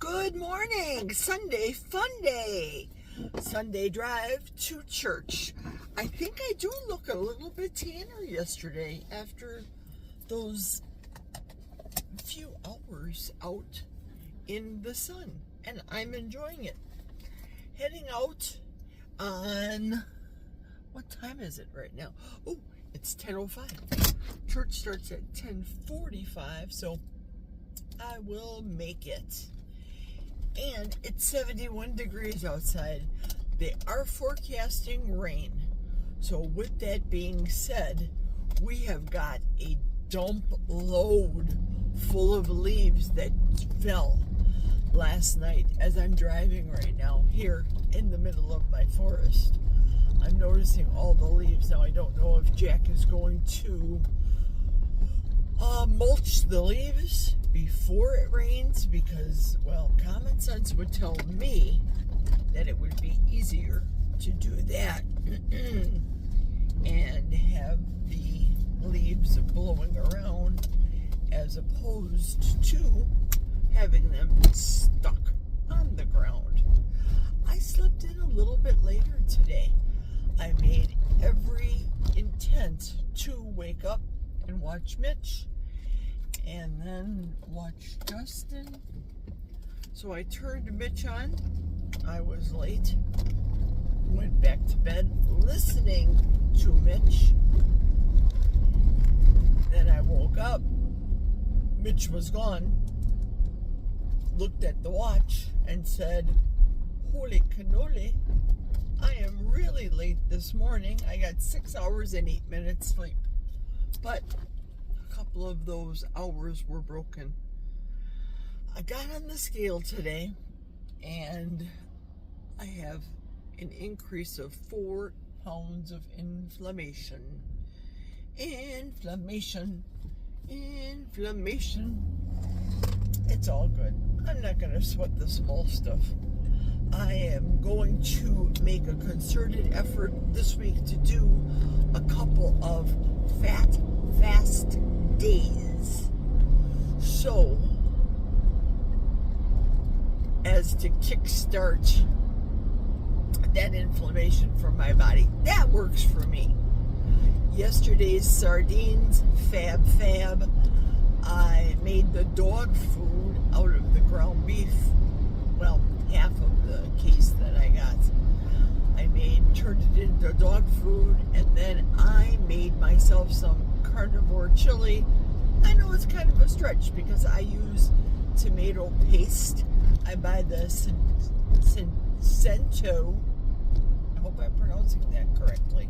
Good morning, Sunday fun day. Sunday drive to church. I think I do look a little bit tanner yesterday after those few hours out in the sun, and I'm enjoying it. Heading out on, what time is it right now? Oh, it's 10:05. Church starts at 10:45, so I will make it. And it's 71 degrees outside. They are forecasting rain. So with that being said, we have got a dump load full of leaves that fell last night as I'm driving right now here in the middle of my forest. I'm noticing all the leaves. Now I don't know if Jack is going to mulch the leaves before it rains because, well, common sense would tell me that it would be easier to do that and have the leaves blowing around as opposed to having them stuck on the ground. I slept in a little bit later today. I made every intent to wake up and watch Mitch and then watch Justin. So I turned Mitch on. I was late. Went back to bed listening to Mitch. Then I woke up. Mitch was gone. Looked at the watch and said, "Holy cannoli, I am really late this morning. I got 6 hours and 8 minutes sleep." But a couple of those hours were broken. I got on the scale today and I have an increase of 4 pounds of inflammation. Inflammation. It's all good. I'm not going to sweat the small stuff. I am going to make a concerted effort this week to do a couple of fast days. So, as to kickstart that inflammation from my body. That works for me. Yesterday's sardines, fab. I made the dog food out of the ground beef. Well, half of the case that I got. Turned it into dog food, and then I made myself some carnivore chili. I know it's kind of a stretch because I use tomato paste. I buy the Cento, I hope I'm pronouncing that correctly,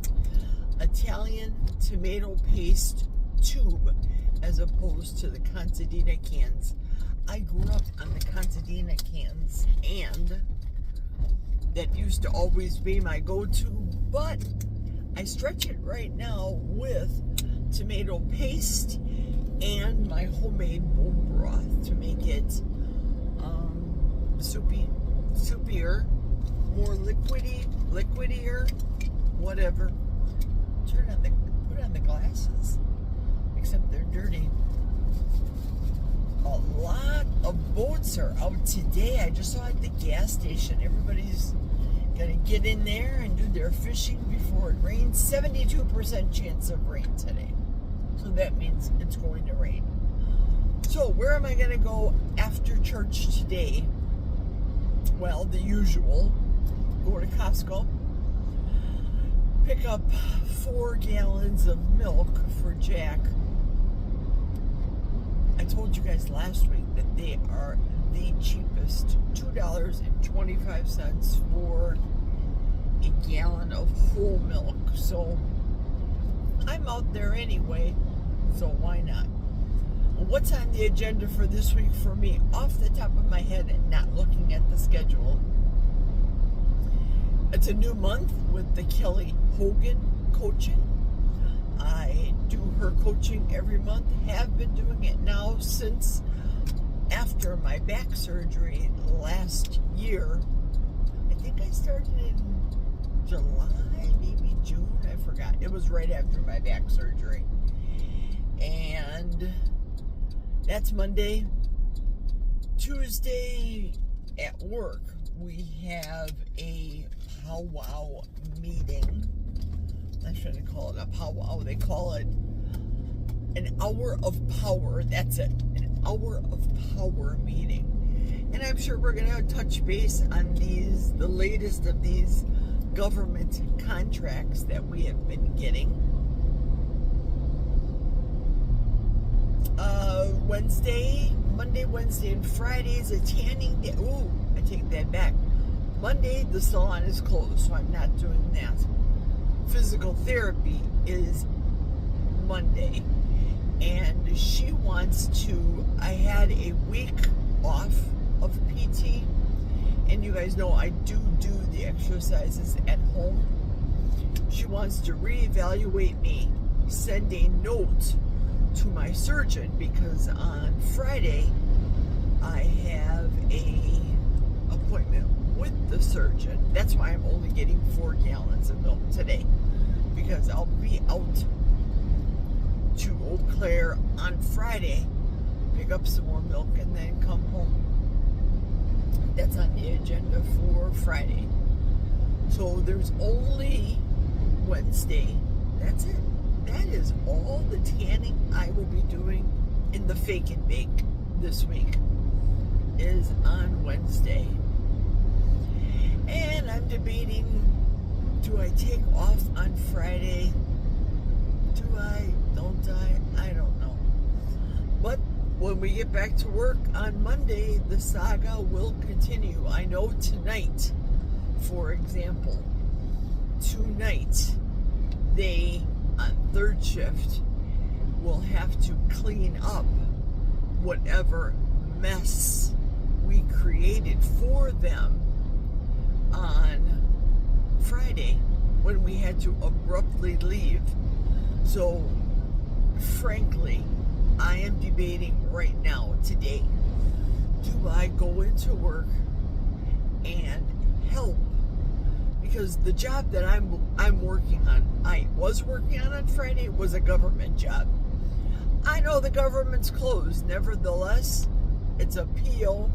Italian tomato paste tube as opposed to the Contadina cans. I grew up on the Contadina cans, and that used to always be my go-to, but I stretch it right now with tomato paste and my homemade bone broth to make it soupier, more liquidier, whatever. Put on the glasses, except they're dirty. A lot of boats are out today. I just saw at the gas station. Everybody's gonna get in there and do their fishing before it rains. 72% chance of rain today. So that means it's going to rain. So where am I gonna go after church today? Well, the usual. Go to Costco. Pick up 4 gallons of milk for Jack. I told you guys last week that they are the cheapest, $2.25 for a gallon of whole milk. So I'm out there anyway, so why not? What's on the agenda for this week for me, off the top of my head and not looking at the schedule? It's a new month with the Kelly Hogan coaching. I do her coaching every month, have been doing it now since after my back surgery last year. I think I started in July, maybe June, I forgot. It was right after my back surgery. And that's Monday, Tuesday at work, we have a powwow meeting. I shouldn't call it a powwow. They call it an hour of power. That's it. An hour of power meeting. And I'm sure we're going to touch base on the latest of these government contracts that we have been getting. Monday, Wednesday, and Friday is a tanning day. Ooh, I take that back. Monday, the salon is closed, so I'm not doing that. Physical therapy is Monday. And she wants to, I had a week off of PT. And you guys know I do the exercises at home. She wants to reevaluate me, send a note to my surgeon, because on Friday I have a appointment with the surgeon. That's why I'm only getting 4 gallons of milk today, because I'll be out to Eau Claire on Friday, pick up some more milk, and then come home. That's on the agenda for Friday. So there's only Wednesday. That's it. That is all the tanning I will be doing in the Fake and Bake this week is on Wednesday. And I'm debating, do I take off on Friday? Do I? Don't I? I don't know. But when we get back to work on Monday, the saga will continue. I know tonight, for example, they on third shift will have to clean up whatever mess we created for them on Friday when we had to abruptly leave. So frankly, I am debating right now today, do I go into work and help? Because the job that I'm working on, I was working on Friday, was a government job. I know the government's closed. Nevertheless, it's a PO,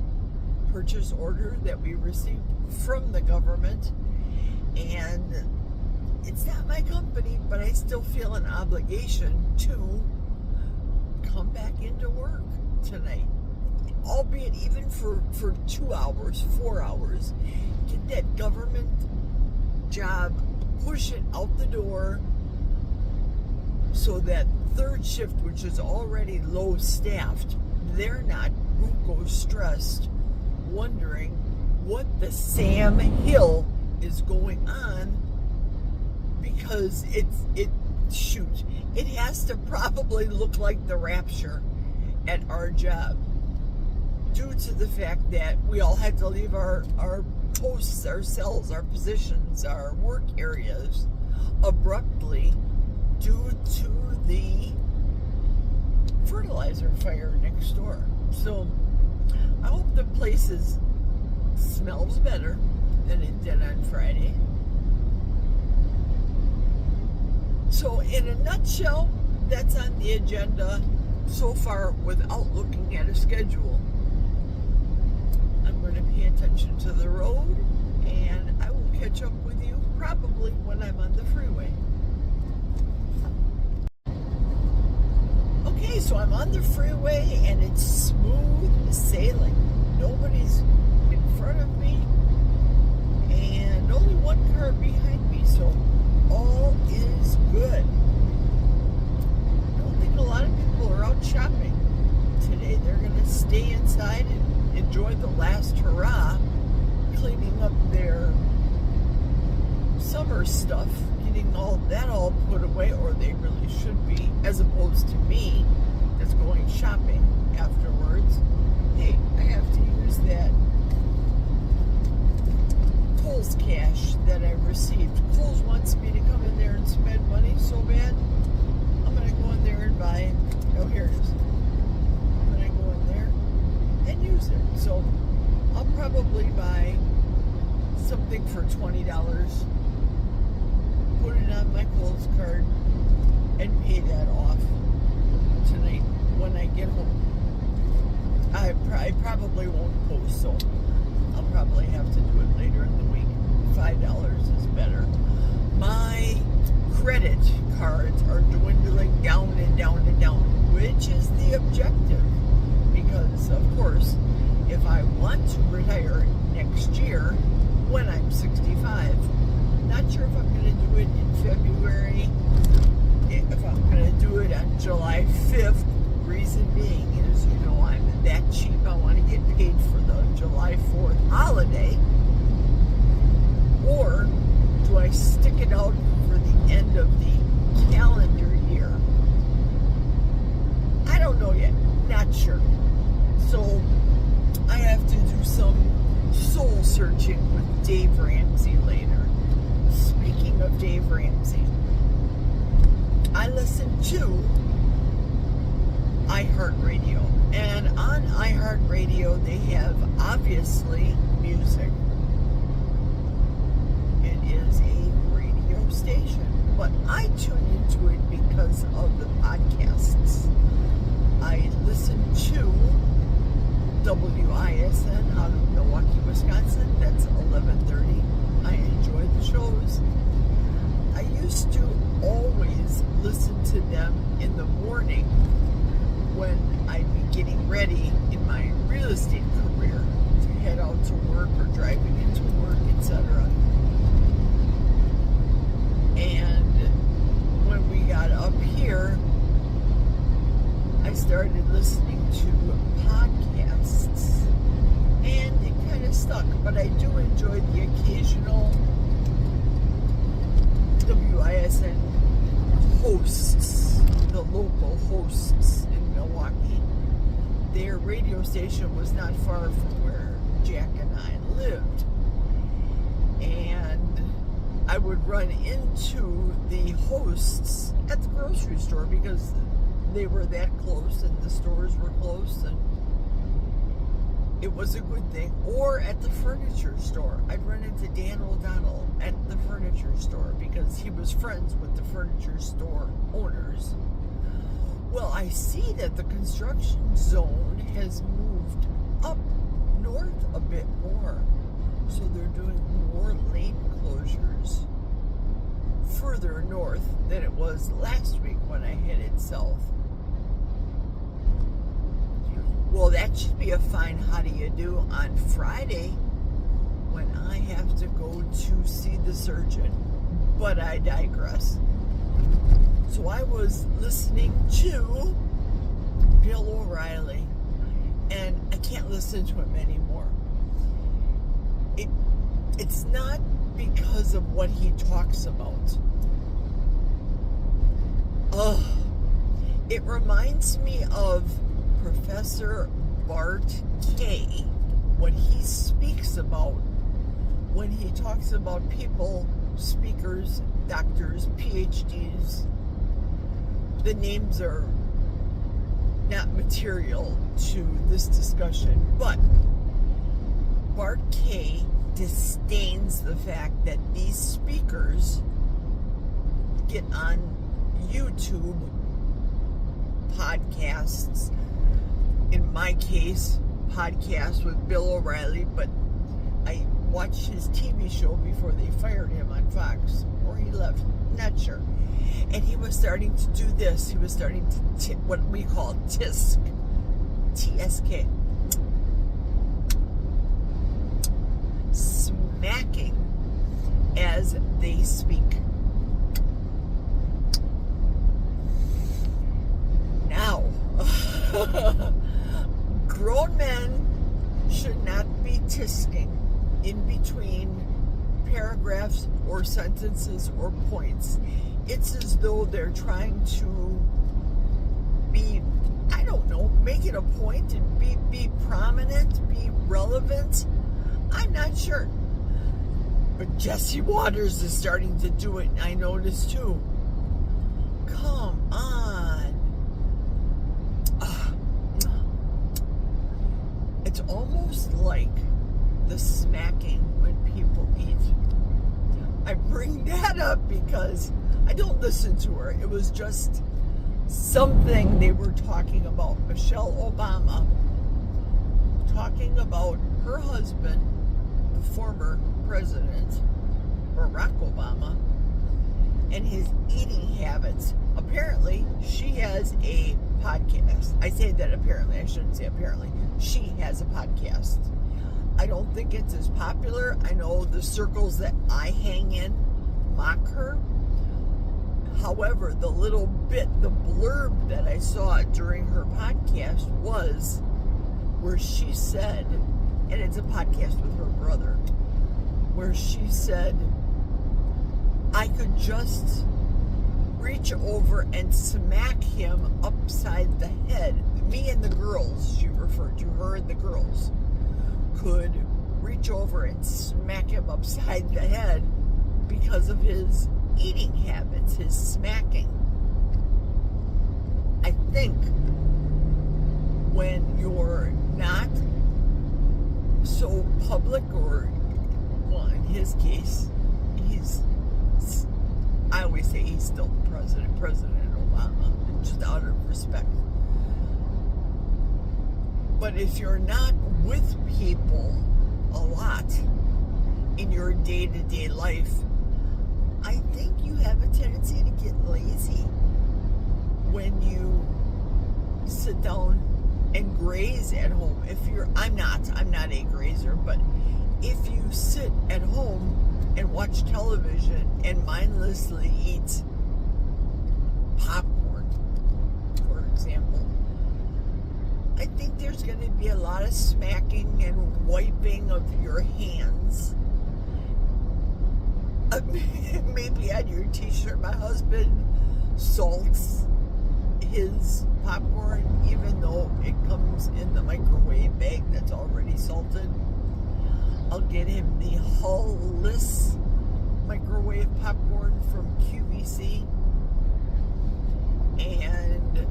purchase order, that we received from the government. And it's not my company, but I still feel an obligation to come back into work tonight. Albeit even for 2 hours, 4 hours. Get that government job, push it out the door, so that third shift, which is already low staffed, they're not buco stressed, wondering what the Sam Hill is going on, because it has to probably look like the rapture at our job, due to the fact that we all had to leave our posts, our cells, our positions, our work areas abruptly due to the fertilizer fire next door. So I hope the place smells better than it did on Friday. So in a nutshell, that's on the agenda so far without looking at a schedule. I'm going to pay attention to the road, and I will catch up with you probably when I'm on the freeway. Okay, so I'm on the freeway and it's smooth sailing. Nobody's in front of me and only one car behind me, so all is good. I don't think a lot of people are out shopping today. They're going to stay inside and enjoy the last hurrah, cleaning up their summer stuff, getting all that all put away, or they really should be, as opposed to me that's going shopping afterwards. Hey, I have to use that Kohl's cash that I received. Kohl's wants me to come in there and spend money so bad. I'm going to go in there and buy, oh, here it is. I'm going to go in there and use it. So I'll probably buy something for $20, put it on my Kohl's card, and pay that off tonight when I get home. I probably won't so I'll probably have to do it later in the week. $5 is better. My credit cards are dwindling down and down and down, which is the objective. Because, of course, if I want to retire next year when I'm 65, not sure if I'm going to do it in February, if I'm going to do it on July 5th. Reason being is, I'm that cheap. I want to get paid for the July 4th holiday. Or do I stick it out for the end of the calendar year? I don't know yet. Not sure. So I have to do some soul searching with Dave Ramsey later. Speaking of Dave Ramsey, I listen to iHeartRadio, and on iHeartRadio they have obviously music. It is a radio station, but I tune into it because of the podcasts. I listen to WISN out of Milwaukee, Wisconsin. That's 11:30. I enjoy the shows. I used to always listen to them in the morning when I'd be getting ready in my real estate career to head out to work or driving into work, etc. And when we got up here, I started listening to podcasts, and it kind of stuck. But I do enjoy the occasional WISN hosts, the local hosts in Milwaukee. Their radio station was not far from where Jack and I lived, and I would run into the hosts at the grocery store because they were that close and the stores were close, and it was a good thing. Or at the furniture store. I'd run into Dan O'Donnell at the furniture store because he was friends with the furniture store owners. Well, I see that the construction zone has moved up north a bit more. So they're doing more lane closures further north than it was last week when I headed south. Well, that should be a fine how do you do on Friday when I have to go to see the surgeon. But I digress. So I was listening to Bill O'Reilly, and I can't listen to him anymore. It's not because of what he talks about. It reminds me of Professor Bart Kay, what he speaks about when he talks about people, speakers, doctors, PhDs. The names are not material to this discussion, but Bart Kay disdains the fact that these speakers get on YouTube podcasts. In my case, podcasts with Bill O'Reilly, but I watched his TV show before they fired him on Fox, or he left, not sure. And he was starting to do this. He was starting to what we call TISK, TSK, smacking as they speak. Now, grown men should not be tisking in between paragraphs or sentences or points. It's as though they're trying to be, I don't know, make it a point and be prominent, be relevant. I'm not sure. But Jesse Waters is starting to do it, and I noticed too. Come on. It's almost like the smacking when people eat. I bring that up because I don't listen to her. It was just something they were talking about. Michelle Obama talking about her husband, the former president, Barack Obama, and his eating habits. Apparently, she has a podcast. I say that apparently. I shouldn't say apparently. She has a podcast. I don't think it's as popular. I know the circles that I hang in mock her. However, the blurb that I saw during her podcast was where she said, and it's a podcast with her brother, where she said, I could just reach over and smack him upside the head. Me and the girls, she referred to her and the girls, could reach over and smack him upside the head because of his eating habits, his smacking. I think when you're not so public, or, well, in his case, I always say he's still the President Obama, just out of respect. But if you're not with people a lot in your day-to-day life, I think you have a tendency to get lazy when you sit down and graze at home. I'm not a grazer, but if you sit at home and watch television and mindlessly eat popcorn, for example, I think there's going to be a lot of smacking and wiping of your hands. Maybe on your t-shirt. My husband salts his popcorn, even though it comes in the microwave bag that's already salted. I'll get him the hull-less microwave popcorn from QVC, and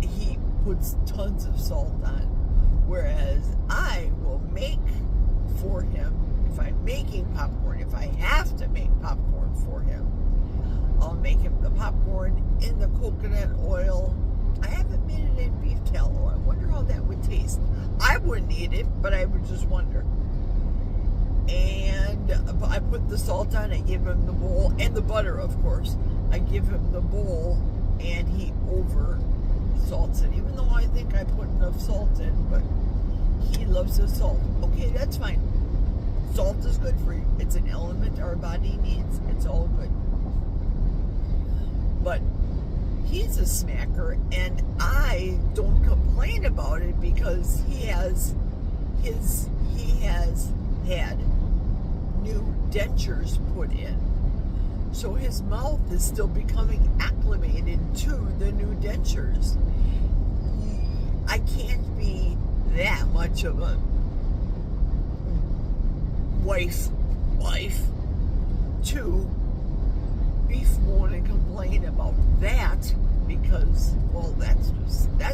he puts tons of salt on, whereas I will make for him, if I'm making popcorn, if I have to make popcorn for him, I'll make him the popcorn in the coconut oil. I haven't made it in beef tallow. I wonder how that would taste. I wouldn't eat it, but I would just wonder. And I put the salt on, I give him the bowl, and the butter, of course. I give him the bowl, and he over salts it, even though I think I put enough salt in, but he loves the salt. Okay, that's fine. Salt is good for you. It's an element our body needs. It's all good. But he's a smacker, and I don't complain about it because he has had new dentures put in. So his mouth is still becoming acclimated to the new dentures. I can't be that much of a wife to beef moan and complain about that, because, well, that's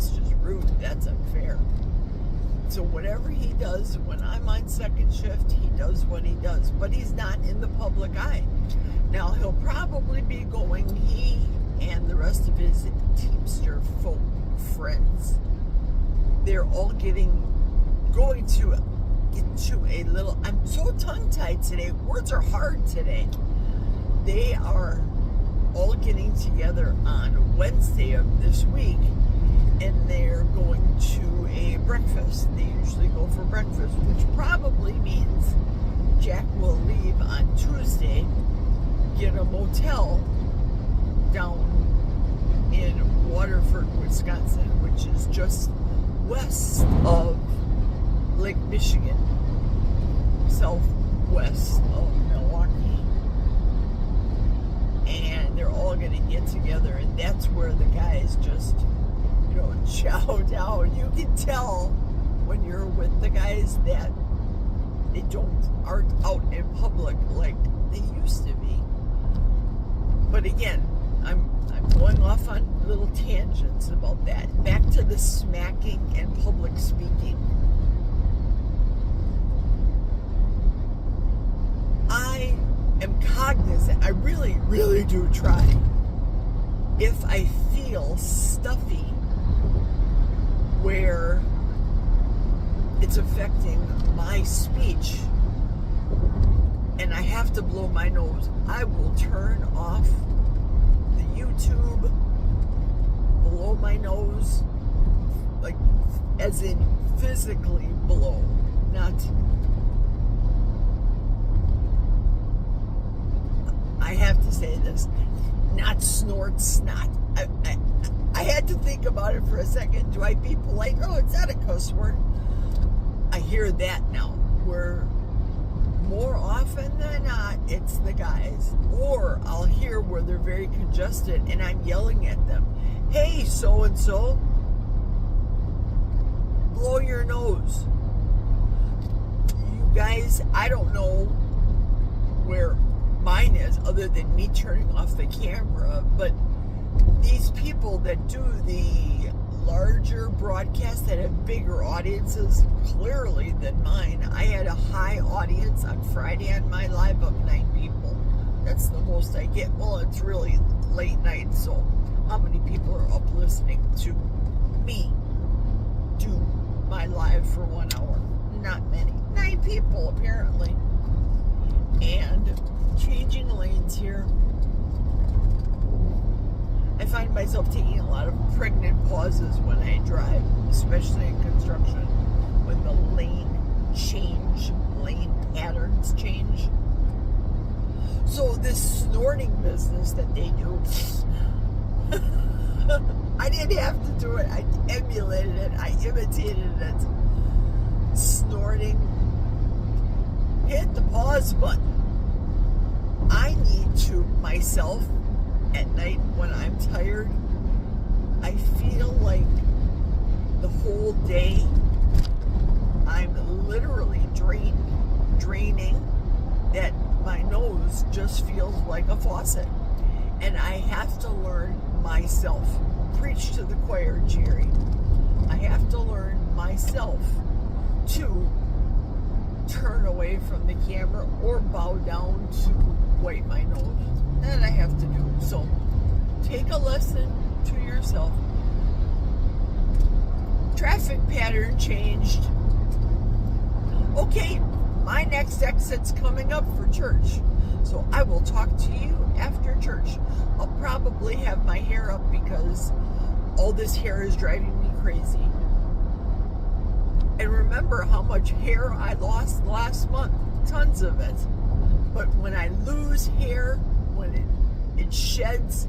just rude. That's unfair. So whatever he does, when I'm on second shift, he does what he does. But he's not in the public eye. Now, he'll probably be going, he and the rest of his Teamster folk friends, they're all going to get to a little, I'm so tongue-tied today. Words are hard today. They are all getting together on Wednesday of this week, and they're going to a breakfast. They usually go for breakfast, which probably means Jack will leave on Tuesday, get a motel down in Waterford, Wisconsin, which is just west of Lake Michigan, southwest of Milwaukee. And they're all going to get together, and that's where the guys just, chow down. You can tell when you're with the guys that they aren't out in public like they used to be. But again, I'm going off on little tangents about that. Back to the smacking and public speaking. I am cognizant, I really, really do try. If I feel stuffy, where it's affecting my speech. And I have to blow my nose. I will turn off the YouTube, blow my nose, like as in physically blow, not. I have to say this, not snort snot. I had to think about it for a second. Do I be polite? Oh, it's not a cuss word. I hear that now, where more often than not, it's the guys. Or I'll hear where they're very congested and I'm yelling at them. Hey, so-and-so, blow your nose. You guys, I don't know where mine is other than me turning off the camera, but these people that do the larger broadcasts that have bigger audiences clearly than mine. I had a high audience on Friday on my live of 9 people. That's the most I get. Well, it's really late night, so how many people are up listening to me do my live for 1 hour? Not many. 9 people apparently. And changing lanes here. I find myself taking a lot of pregnant pauses when I drive, especially in construction, when the lane patterns change. So this snorting business that they do, I didn't have to do it. I emulated it. I imitated it. Snorting. Hit the pause button. I need to myself at night when I'm tired. I feel like the whole day I'm literally draining, that my nose just feels like a faucet. And I have to learn myself. Preach to the choir, Jerry. I have to learn myself to turn away from the camera or bow down to wipe my nose. That I have to do. So take a lesson to yourself. Traffic pattern changed. Okay, my next exit's coming up for church. So I will talk to you after church. I'll probably have my hair up because all this hair is driving me crazy. And remember how much hair I lost last month. Tons of it. But when I lose hair, when it sheds,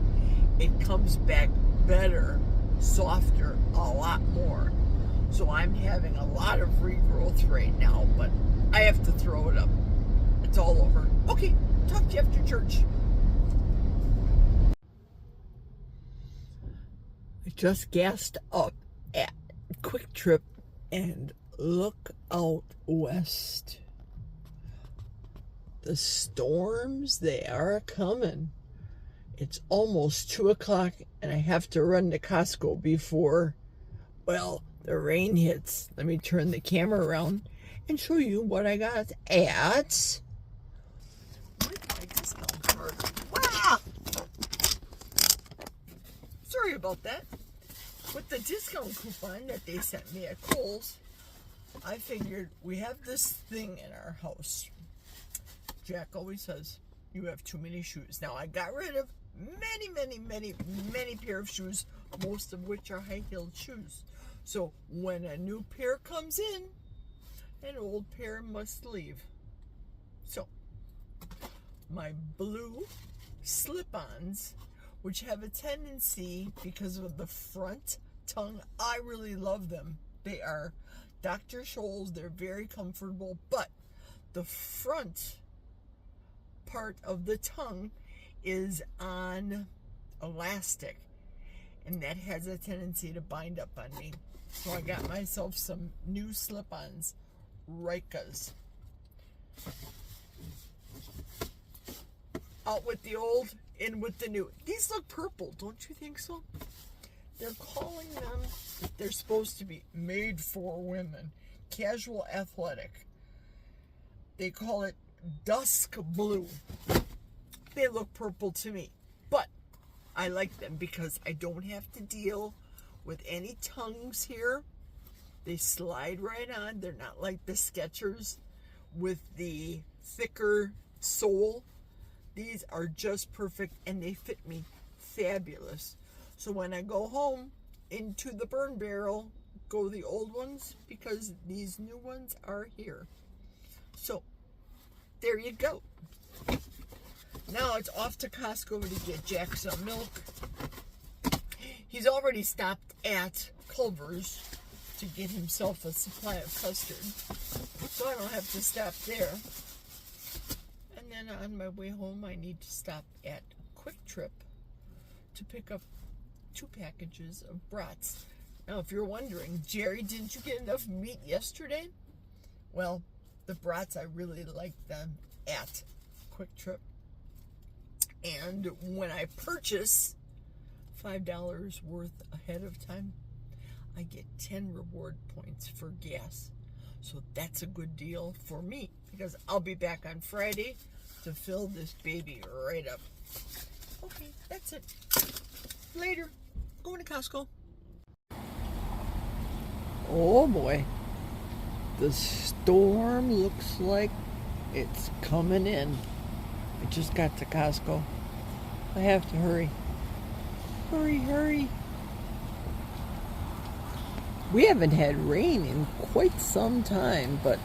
it comes back better, softer, a lot more. So I'm having a lot of regrowth right now, but I have to throw it up. It's all over. Okay, talk to you after church. I just gassed up at Quick Trip and look out west. The storms, they are coming. It's almost 2 o'clock and I have to run to Costco before, well, the rain hits. Let me turn the camera around and show you what I got at. Where's my discount card? Ah! Sorry about that. With the discount coupon that they sent me at Kohl's, I figured we have this thing in our house. Jack always says, you have too many shoes. Now, I got rid of many pair of shoes, most of which are high-heeled shoes. So, when a new pair comes in, an old pair must leave. So, my blue slip-ons, which have a tendency, because of the front tongue, I really love them. They are Dr. Scholl's. They're very comfortable, but the front part of the tongue is on elastic, and that has a tendency to bind up on me. So I got myself some new slip-ons, Rikas. Out with the old, in with the new. These look purple, don't you think so? They're calling them, they're supposed to be made for women. Casual athletic. They call it dusk blue. They look purple to me, but I like them because I don't have to deal with any tongues here. They slide right on. They're not like the Skechers with the thicker sole. These are just perfect, and they fit me fabulous. So when I go home into the burn barrel, go the old ones, because these new ones are here. So there you go. Now it's off to Costco to get Jack some milk. He's already stopped at Culver's to get himself a supply of custard, so I don't have to stop there. And then on my way home, I need to stop at Quick Trip to pick up 2 packages of brats. Now, if you're wondering, Jerry, didn't you get enough meat yesterday? Well, the brats, I really like them at Quick Trip. And when I purchase $5 worth ahead of time, I get 10 reward points for gas. So that's a good deal for me, because I'll be back on Friday to fill this baby right up. Okay, that's it. Later. Going to Costco. Oh boy. The storm looks like it's coming in. I just got to Costco. I have to hurry. Hurry, hurry. We haven't had rain in quite some time, but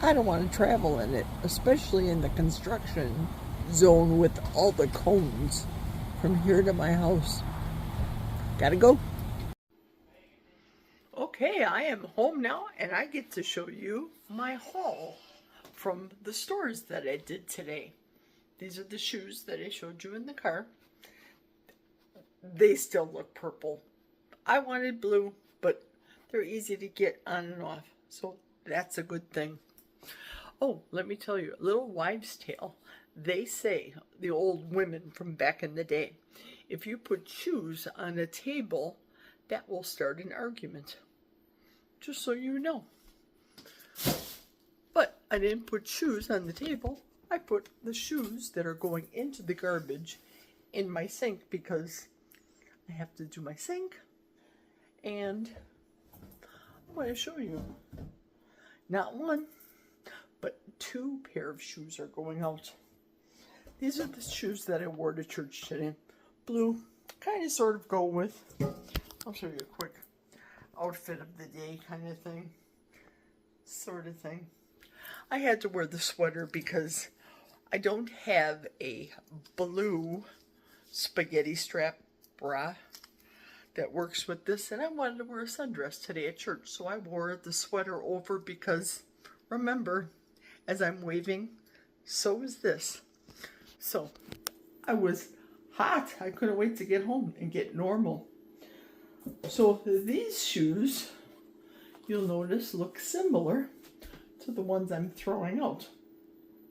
I don't want to travel in it, especially in the construction zone with all the cones from here to my house. Gotta go. Okay, I am home now, and I get to show you my haul from the stores that I did today. These are the shoes that I showed you in the car. They still look purple. I wanted blue, but they're easy to get on and off, so that's a good thing. Oh, let me tell you a little wives' tale. They say, the old women from back in the day, if you put shoes on a table, that will start an argument. Just so you know. But I didn't put shoes on the table. I put the shoes that are going into the garbage in my sink, because I have to do my sink. And I'm going to show you. Not one, but 2 pair of shoes are going out. These are the shoes that I wore to church today. Blue, kind of sort of go with. I'll show you a quick outfit of the day kind of thing. Sort of thing. I had to wear the sweater because I don't have a blue spaghetti strap bra that works with this, and I wanted to wear a sundress today at church, so I wore the sweater over, because remember, as I'm waving, so is this. So I was hot. I couldn't wait to get home and get normal. So these shoes, you'll notice, look similar to the ones I'm throwing out.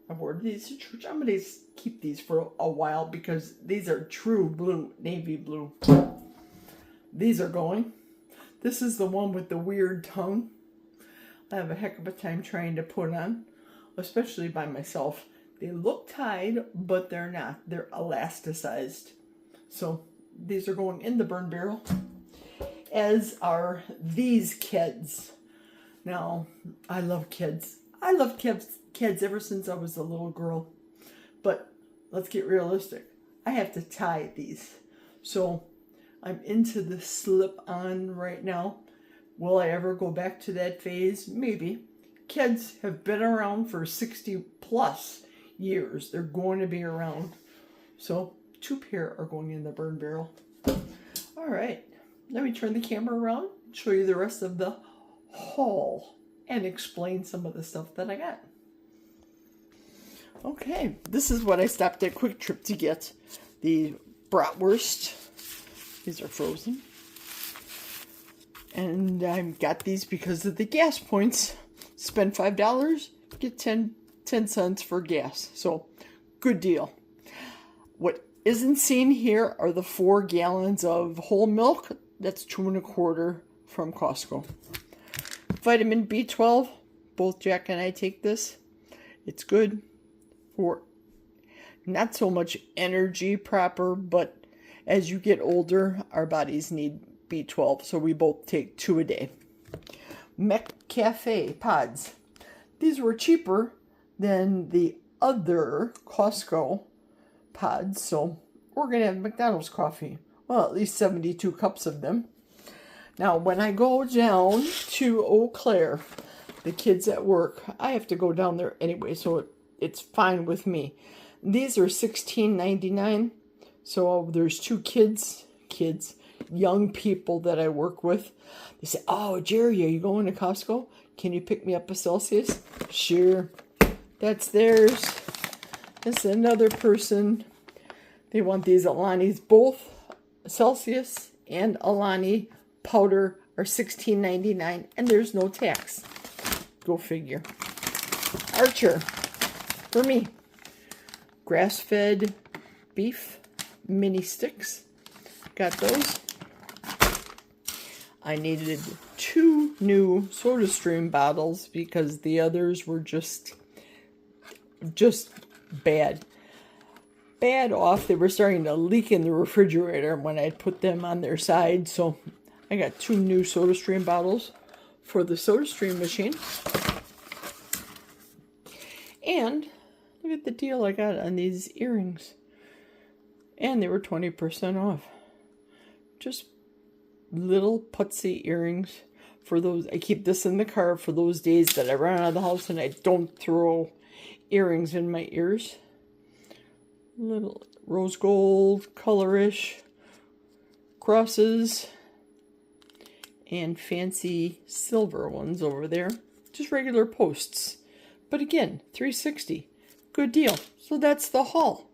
I wore these to church. I'm going to keep these for a while, because these are true blue, navy blue. These are going. This is the one with the weird tongue. I have a heck of a time trying to put on, especially by myself. They look tied, but they're not. They're elasticized. So these are going in the burn barrel, as are these Keds. Now, I love Keds. I love Keds ever since I was a little girl. But let's get realistic. I have to tie these. So I'm into the slip-on right now. Will I ever go back to that phase? Maybe. Keds have been around for 60 plus years. They're going to be around. So 2 pair are going in the burn barrel. All right. Let me turn the camera around, show you the rest of the haul, and explain some of the stuff that I got. Okay, this is what I stopped at Quick Trip to get. The bratwurst. These are frozen. And I got these because of the gas points. Spend $5, get 10 cents for gas. So, good deal. What isn't seen here are the 4 gallons of whole milk. That's $2.25 from Costco. Vitamin B12. Both Jack and I take this. It's good for not so much energy proper, but as you get older, our bodies need B12. So we both take 2 a day. McCafe pods. These were cheaper than the other Costco pods, so we're going to have McDonald's coffee. Well, at least 72 cups of them. Now, when I go down to Eau Claire, the kids at work, I have to go down there anyway, so it's fine with me. These are $16.99. So there's two kids, young people that I work with. They say, "Oh, Jerry, are you going to Costco? Can you pick me up a Celsius?" Sure. That's theirs. That's another person. They want these Alani's. Both Celsius and Alani powder are $16.99, and there's no tax. Go figure. Archer, for me. Grass-fed beef mini sticks. Got those. I needed 2 new SodaStream bottles because the others were just bad. Bad off. They were starting to leak in the refrigerator when I put them on their side. So I got 2 new SodaStream bottles for the SodaStream machine. And look at the deal I got on these earrings. And they were 20% off. Just little putsy earrings for those. I keep this in the car for those days that I run out of the house and I don't throw earrings in my ears. Little rose gold, colorish, crosses, and fancy silver ones over there. Just regular posts. But again, $3.60. Good deal. So that's the haul.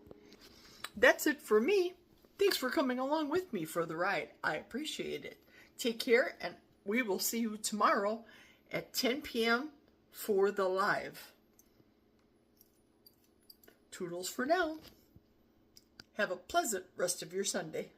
That's it for me. Thanks for coming along with me for the ride. I appreciate it. Take care, and we will see you tomorrow at 10 p.m. for the live. Toodles for now. Have a pleasant rest of your Sunday.